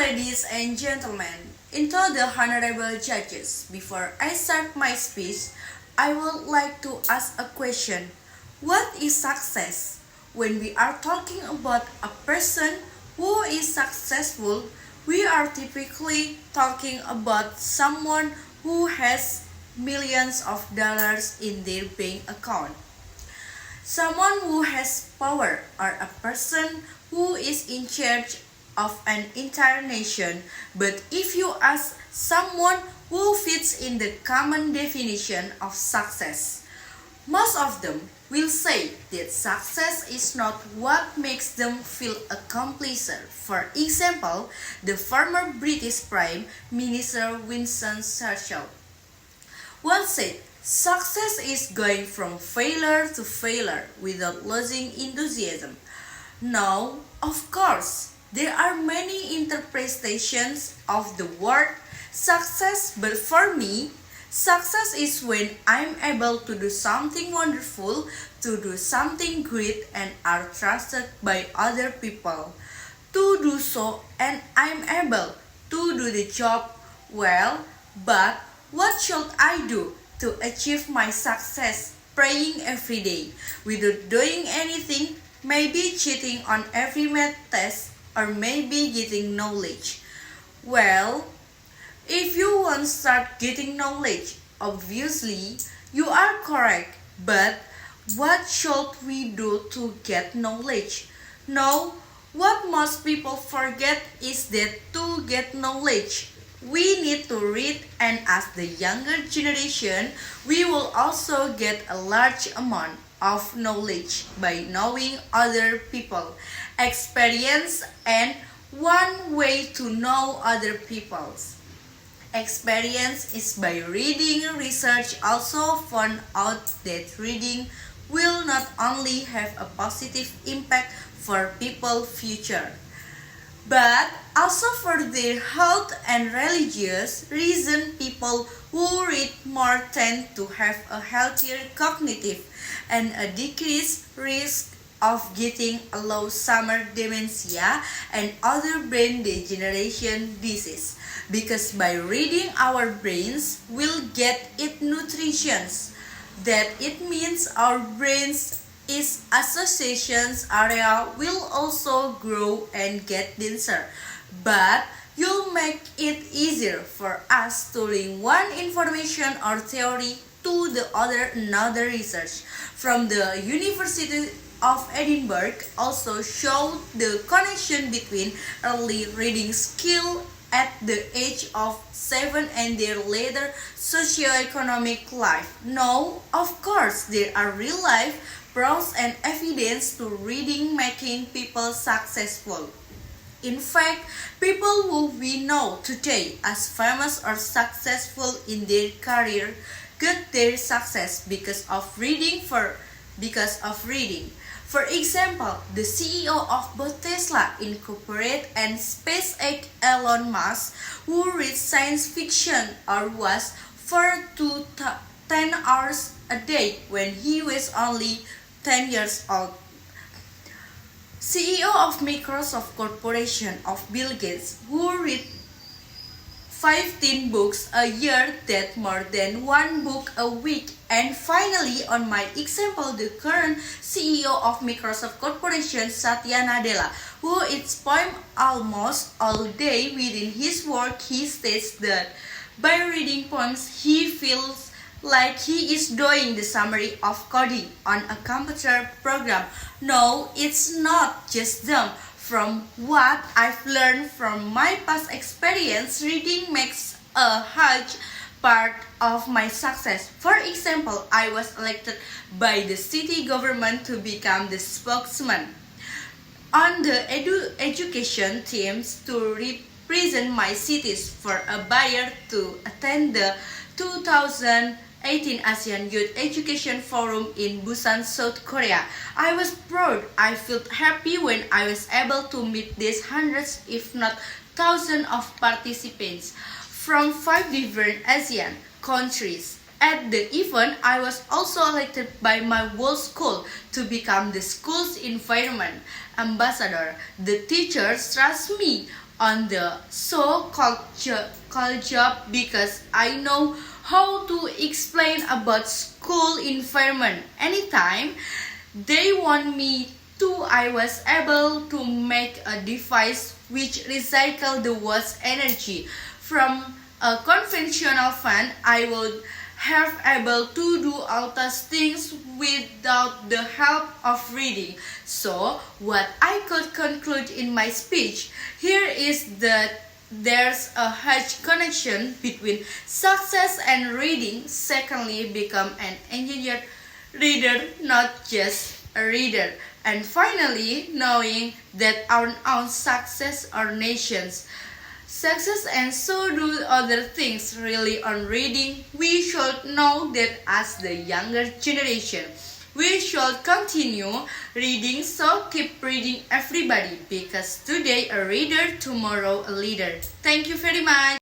ladies and gentlemen, into the honorable judges, before I start my speech, I would like to ask a question. What is success? When we are talking about a person who is successful, we are typically talking about someone who has millions of dollars in their bank account. Someone who has power or a person who is in charge of an entire nation. But if you ask someone who fits in the common definition of success, most of them will say that success is not what makes them feel accomplished. For example, the former British Prime Minister Winston Churchill once said, success is going from failure to failure without losing enthusiasm. Now, of course, there are many interpretations of the word success, but for me, success is when I'm able to do something wonderful, to do something great and are trusted by other people. To do so and I'm able to do the job well, but what should I do to achieve my success? Praying every day without doing anything, maybe cheating on every math test, or maybe getting knowledge. Well, if you want to start getting knowledge, obviously you are correct. But what should we do to get knowledge? No, what most people forget is that to get knowledge, we need to read, and as the younger generation, we will also get a large amount of knowledge by knowing other people, experience, and one way to know other people's experience is by reading. Research also found out that reading will not only have a positive impact for people's future, but also for their health and religious reason. People who read more tend to have a healthier cognitive and a decreased risk of getting Alzheimer's dementia and other brain degeneration disease, because by reading our brains will get it nutrition. That it means our brains its associations area will also grow and get denser, but you'll make it easier for us to link one information or theory to the other. Another research from the University of Edinburgh also showed the connection between early reading skill at the age of 7 and their later socioeconomic life. Now, of course, there are real life pros and evidence to reading making people successful. In fact, people who we know today as famous or successful in their career get their success because of reading. For example, the CEO of both Tesla Incorporated and SpaceX, Elon Musk, who reads science fiction or was for 10 hours a day when he was only 10 years old. CEO of Microsoft Corporation of Bill Gates, who read 15 books a year, that more than one book a week. And finally, on my example, the current CEO of Microsoft Corporation, Satya Nadella, who eats poem almost all day. Within his work, he states that by reading poems, he feels like he is doing the summary of coding on a computer program. No, it's not just them. From what I've learned from my past experience, reading makes a huge part of my success. For example, I was elected by the city government to become the spokesman on the education teams to represent my cities for a buyer to attend the 2018 ASEAN Youth Education Forum in Busan, South Korea. I was proud. I felt happy when I was able to meet these hundreds, if not thousands, of participants from 5 different ASEAN countries. At the event, I was also elected by my whole school to become the school's environment ambassador. The teachers trust me on the so-called job because I know how to explain about school environment anytime they want me to. I was able to make a device which recycle the waste energy from a conventional fan. I would have able to do all those things without the help of reading. So what I could conclude in my speech here is that there's a huge connection between success and reading. Secondly, become an engineered reader, not just a reader. And finally, knowing that our own success or nations success and so do other things really on reading. We should know that as the younger generation, we should continue reading, so keep reading everybody because today a reader, tomorrow a leader. Thank you very much.